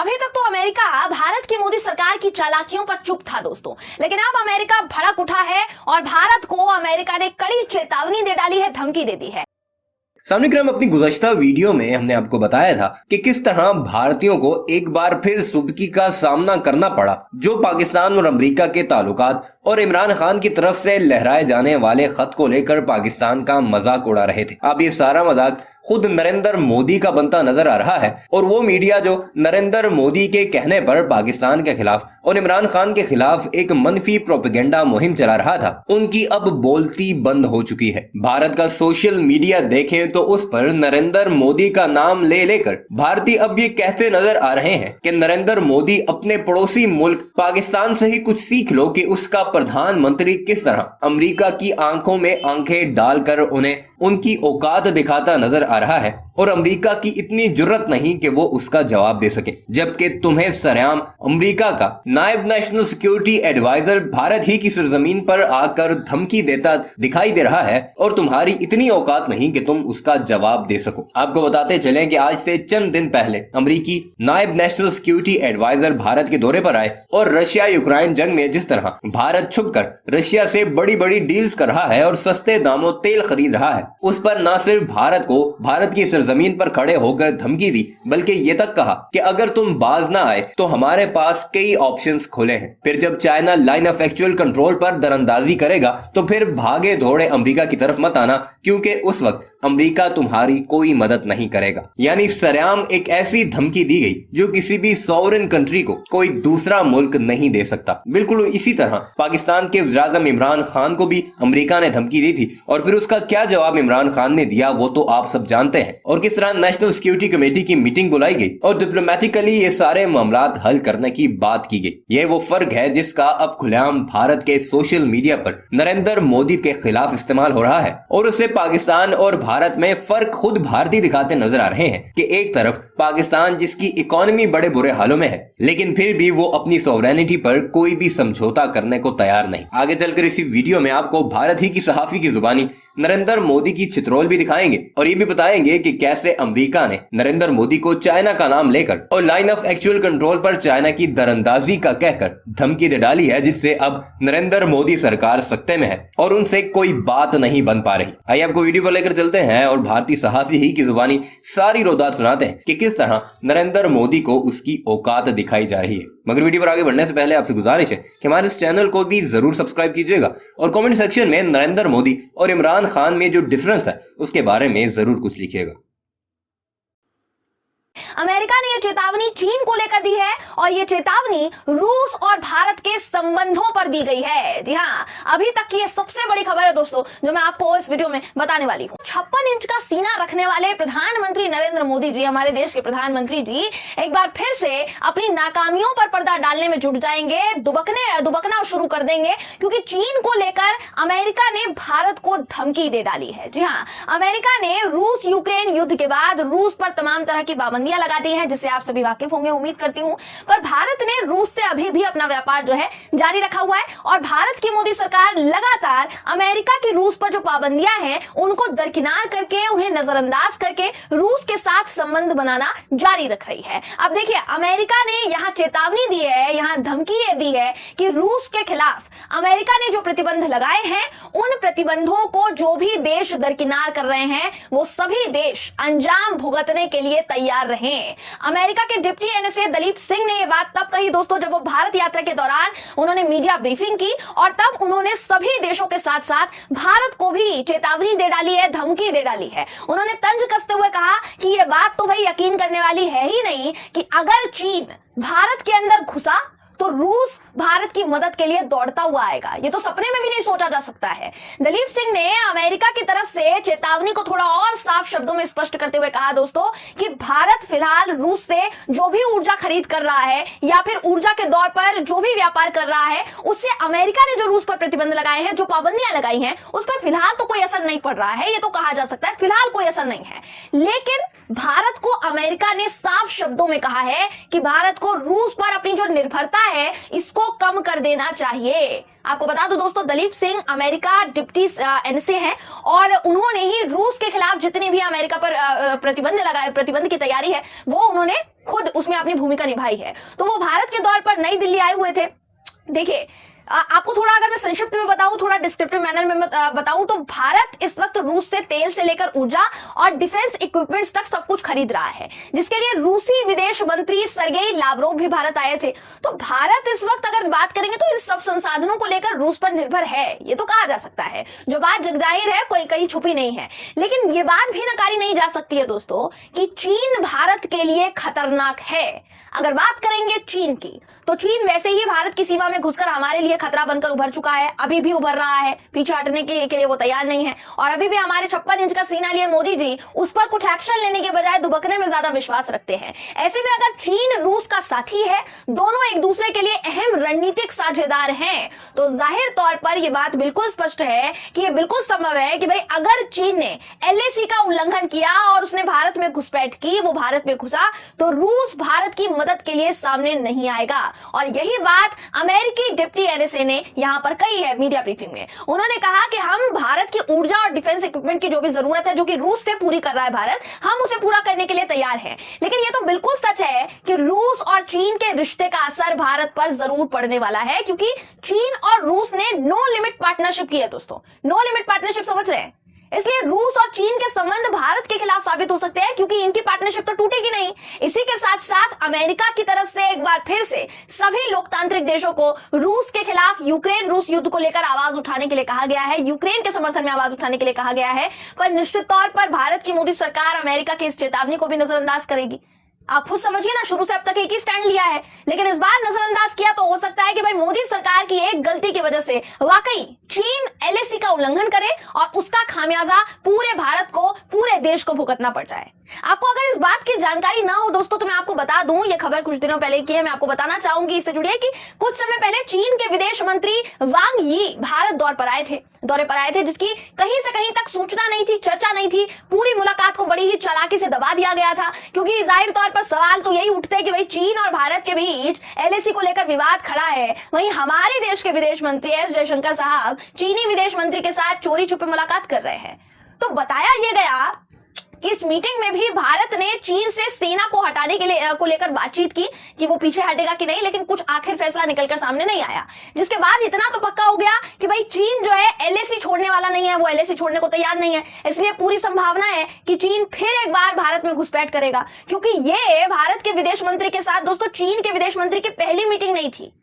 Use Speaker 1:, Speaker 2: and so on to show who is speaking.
Speaker 1: अभी तक तो अमेरिका भारत की मोदी सरकार की चालाकियों पर चुप था दोस्तों, लेकिन अब अमेरिका भड़क उठा है और भारत को अमेरिका ने कड़ी चेतावनी दे डाली है, धमकी दे दी है।
Speaker 2: सामने अपनी गुज़श्ता वीडियो में हमने आपको बताया था कि किस तरह भारतीयों को एक बार फिर सुबकी का सामना करना पड़ा, जो पाकिस्तान और अमेरिका के ताल्लुकात और इमरान खान की तरफ से लहराए जाने वाले खत को लेकर पाकिस्तान का मजाक उड़ा रहे थे। अब ये सारा मजाक खुद नरेंद्र मोदी का बनता नजर आ रहा है और वो मीडिया जो नरेंद्र मोदी के कहने पर पाकिस्तान के खिलाफ और इमरान खान के खिलाफ एक मनफी प्रोपेगेंडा मुहिम चला रहा था, उनकी अब बोलती बंद हो चुकी है। भारत का सोशल मीडिया देखें तो उस पर नरेंद्र मोदी का नाम ले लेकर भारतीय अब ये कहते नजर आ रहे हैं कि नरेंद्र मोदी अपने पड़ोसी मुल्क पाकिस्तान से ही कुछ सीख लो कि उसका प्रधानमंत्री किस तरह अमेरिका की आंखों में आंखें डालकर उन्हें उनकी औकात दिखाता नजर आ रहा है और अमेरिका की इतनी जुर्रत नहीं कि वो उसका जवाब दे सके, जबकि तुम्हें सरेआम अमेरिका का नायब नेशनल सिक्योरिटी एडवाइजर भारत ही की सरजमीन पर आकर धमकी देता दिखाई दे रहा है और तुम्हारी इतनी औकात नहीं कि तुम उसका जवाब दे सको। आपको बताते चलें कि आज से चंद दिन पहले अमेरिकी नायब नेशनल सिक्योरिटी एडवाइजर भारत के दौरे पर आए और रशिया यूक्रेन जंग में जिस तरह भारत छुपकर रशिया से बड़ी बड़ी डील्स कर रहा है और सस्ते दामों तेल खरीद रहा है, उस पर न सिर्फ भारत को भारत की जमीन पर खड़े होकर धमकी दी, बल्कि ये तक कहा कि अगर तुम बाज ना आए तो हमारे पास कई ऑप्शंस खुले हैं। फिर जब China line of actual control पर दरअंदाजी करेगा तो फिर भागे दौड़े अमेरिका की तरफ मत आना, क्योंकि उस वक्त अमेरिका तुम्हारी कोई मदद नहीं करेगा। यानी सरेआम एक ऐसी धमकी दी गई जो किसी भी सॉवरेन कंट्री को कोई दूसरा मुल्क नहीं दे सकता। बिल्कुल इसी तरह पाकिस्तान के वज़ीर-ए-आज़म इमरान खान को भी अमेरिका ने धमकी दी थी और फिर उसका क्या जवाब इमरान खान ने दिया वो तो आप सब जानते हैं, और किस तरह नेशनल सिक्योरिटी कमेटी की मीटिंग बुलाई गई और डिप्लोमेटिकली ये सारे मामलात हल करने की बात की गई। ये वो फर्क है जिसका अब खुलेआम भारत के सोशल मीडिया पर नरेंद्र मोदी के खिलाफ इस्तेमाल हो रहा है और उससे पाकिस्तान और भारत में फर्क खुद भारतीय दिखाते नजर आ रहे हैं कि एक तरफ पाकिस्तान जिसकी इकोनॉमी बड़े बुरे हालों में है, लेकिन फिर भी वो अपनी सॉवरेनिटी पर कोई भी समझौता करने को तैयार नहीं। आगे चलकर इसी वीडियो में आपको भारत ही की सहाफी की जुबानी नरेंद्र मोदी की छित्रोल भी दिखाएंगे और ये भी बताएंगे कि कैसे अमेरिका ने नरेंद्र मोदी को चाइना का नाम लेकर और लाइन ऑफ एक्चुअल कंट्रोल पर चाइना की दरअंदाजी का कहकर धमकी दे डाली है, जिससे अब नरेंद्र मोदी सरकार सत्ते में है और उनसे कोई बात नहीं बन पा रही। आइए आपको वीडियो पर लेकर चलते हैं और भारतीय सहाफी ही की जुबानी सारी रोदात सुनाते हैं कि किस तरह नरेंद्र मोदी को उसकी औकात दिखाई जा रही है। मगर वीडियो पर आगे बढ़ने से पहले आपसे गुजारिश है कि हमारे इस चैनल को भी जरूर सब्सक्राइब कीजिएगा और कमेंट सेक्शन में नरेंद्र मोदी और इमरान खान में जो डिफरेंस है उसके बारे में जरूर कुछ लिखिएगा।
Speaker 1: अमेरिका ने यह चेतावनी चीन को लेकर दी है और यह चेतावनी रूस और भारत के संबंधों पर दी गई है। जी हाँ, अभी तक की यह सबसे बड़ी खबर है दोस्तों जो मैं आपको इस वीडियो में बताने वाली हूँ। 56 इंच का सीना रखने वाले प्रधानमंत्री नरेंद्र मोदी जी, हमारे देश के प्रधानमंत्री जी, एक बार फिर से अपनी नाकामियों पर पर्दा डालने में जुट जाएंगे, दुबकना शुरू कर देंगे, क्योंकि चीन को लेकर अमेरिका ने भारत को धमकी दे डाली है। जी हाँ, अमेरिका ने रूस यूक्रेन युद्ध के बाद रूस पर तमाम तरह की पाबंदियां लगा दी हैं, जिससे आप सभी वाकिफ होंगे उम्मीद करती हूं, पर भारत ने रूस से अभी भी अपना व्यापार जो है जारी रखा हुआ है और भारत की मोदी सरकार लगातार अमेरिका की रूस पर जो पाबंदियां हैं उनको दरकिनार करके, उन्हें नजरअंदाज करके रूस के साथ संबंध बनाना जारी रख रही है। अब देखिए, अमेरिका ने यहां चेतावनी दी है, यहां धमकी ये दी है कि रूस के खिलाफ अमेरिका ने जो प्रतिबंध लगाए हैं उन प्रतिबंधों को जो भी देश दरकिनार कर रहे हैं वो सभी देश अंजाम भुगतने के लिए तैयार रहे। अमेरिका के डिप्टी एनएसए दलीप सिंह ने यह बात तब कही दोस्तों जब वो भारत यात्रा के दौरान उन्होंने मीडिया ब्रीफिंग की और तब उन्होंने सभी देशों के साथ साथ भारत को भी चेतावनी दे डाली है, धमकी दे डाली है। उन्होंने तंज कसते हुए कहा कि यह बात तो भाई यकीन करने वाली है ही नहीं कि अगर चीन भारत के अंदर घुसा तो रूस भारत की मदद के लिए दौड़ता हुआ आएगा। ये तो सपने में भी नहीं सोचा जा सकता है। दलीप सिंह ने अमेरिका की तरफ से चेतावनी को थोड़ा और साफ शब्दों में स्पष्ट करते हुए कहा दोस्तों कि भारत फिलहाल रूस से जो भी ऊर्जा खरीद कर रहा है या फिर ऊर्जा के दौर पर जो भी व्यापार कर रहा है उससे अमेरिका ने जो रूस पर प्रतिबंध लगाए हैं, जो पाबंदियां लगाई हैं, उस पर फिलहाल तो कोई असर नहीं पड़ रहा है। ये तो कहा जा सकता है फिलहाल कोई असर नहीं है, लेकिन भारत को अमेरिका ने साफ शब्दों में कहा है कि भारत को रूस पर अपनी जो निर्भरता है इसको कम कर देना चाहिए। आपको बता दूं दोस्तों, Daleep Singh America deputy NSA हैं और उन्होंने ही रूस के खिलाफ जितनी भी अमेरिका पर प्रतिबंध की तैयारी है वो उन्होंने खुद उसमें अपनी भूमिका निभाई है। तो वो भारत के दौर पर नई दिल्ली आए हुए थे। देखिए, आपको थोड़ा अगर मैं संक्षिप्त में बताऊं, थोड़ा डिस्क्रिप्टिव मैनर में बताऊं, तो भारत इस वक्त रूस से तेल से लेकर ऊर्जा और डिफेंस इक्विपमेंट्स तक सब कुछ खरीद रहा है, जिसके लिए रूसी विदेश मंत्री सर्गेई लावरोव भी भारत आए थे। तो भारत इस वक्त अगर बात करेंगे तो इस सब संसाधनों को लेकर रूस पर निर्भर है, ये तो कहा जा सकता है। जो बात जगजाहिर है, कोई कहीं छुपी नहीं है। लेकिन ये बात भी नकारी नहीं जा सकती है दोस्तों कि चीन भारत के लिए खतरनाक है। अगर बात करेंगे चीन की, तो चीन वैसे ही भारत की सीमा में घुसकर हमारे लिए खतरा बनकर उभर चुका है, अभी भी उभर रहा है, पीछे हटने के लिए वो तैयार नहीं है। और अभी भी हमारे 56 इंच का सीना लिए मोदी जी उस पर कुछ एक्शन लेने के बजाय दुबकने में ज्यादा विश्वास रखते हैं। ऐसे में अगर चीन रूस का साथी है, दोनों एक दूसरे के लिए अहम रणनीतिक साझेदार हैं, तो जाहिर तौर पर यह बात बिल्कुल स्पष्ट है कि यह बिल्कुल संभव है कि भाई अगर चीन ने एलएसी का उल्लंघन किया और उसने भारत में घुसपैठ की, वो भारत में घुसा, तो रूस भारत की मदद के लिए सामने नहीं आएगा। और यही बात अमेरिकी डिप्टी एनएसए ने यहां पर कही है मीडिया ब्रीफिंग में। उन्होंने कहा कि हम भारत की ऊर्जा और डिफेंस इक्विपमेंट की जो भी जरूरत है, जो कि रूस से पूरी कर रहा है भारत, हम उसे पूरा करने के लिए तैयार हैं। लेकिन यह तो बिल्कुल सच है कि रूस और चीन के रिश्ते का असर भारत पर जरूर पड़ने वाला है, क्योंकि चीन और रूस ने नो लिमिट पार्टनरशिप की है दोस्तों। नो लिमिट पार्टनरशिप समझ रहे हैं? इसलिए रूस और चीन के संबंध भारत के खिलाफ साबित हो सकते हैं, क्योंकि इनकी पार्टनरशिप तो टूटेगी नहीं। इसी के साथ साथ अमेरिका की तरफ से एक बार फिर से सभी लोकतांत्रिक देशों को रूस के खिलाफ यूक्रेन रूस युद्ध को लेकर आवाज उठाने के लिए कहा गया है, यूक्रेन के समर्थन में आवाज उठाने के लिए कहा गया है। पर निश्चित तौर पर भारत की मोदी सरकार अमेरिका की इस चेतावनी को भी नजरअंदाज करेगी। आप खुद समझिए ना, शुरू से अब तक एक ही स्टैंड लिया है, लेकिन इस बार नजरअंदाज किया तो हो सकता है कि भाई मोदी सरकार की एक गलती की वजह से वाकई चीन एलएसी का उल्लंघन करे और उसका खामियाजा पूरे भारत को, पूरे देश को भुगतना पड़ जाए। आपको अगर इस बात की जानकारी ना हो दोस्तों, तो मैं आपको बता दूं, ये खबर कुछ दिनों पहले की है, मैं आपको बताना चाहूंगी इससे जुड़ी है कि कुछ समय पहले चीन के विदेश मंत्री वांग यी भारत दौरे पर आए थे, जिसकी कहीं से कहीं तक सूचना नहीं थी, चर्चा नहीं थी। पूरी मुलाकात को बड़ी ही चालाकी से दबा दिया गया था, क्योंकि जाहिर तौर पर सवाल तो यही उठते कि भाई चीन और भारत के बीच एलएसी को लेकर विवाद खड़ा है, वहीं हमारे देश के विदेश मंत्री एस जयशंकर साहब चीनी विदेश मंत्री के साथ चोरी छुपे मुलाकात कर रहे हैं। तो बताया यह गया कि इस मीटिंग में भी भारत ने चीन से सेना को हटाने के लिए को लेकर बातचीत की कि वो पीछे हटेगा कि नहीं, लेकिन कुछ आखिर फैसला निकलकर सामने नहीं आया। जिसके बाद इतना तो पक्का हो गया कि भाई चीन जो है एलएसी छोड़ने वाला नहीं है, वो एलएसी छोड़ने को तैयार नहीं है। इसलिए पूरी संभावना है कि चीन फिर एक बार भारत में घुसपैठ करेगा, क्योंकि ये भारत के विदेश मंत्री के साथ दोस्तों चीन के विदेश मंत्री की पहली मीटिंग नहीं थी।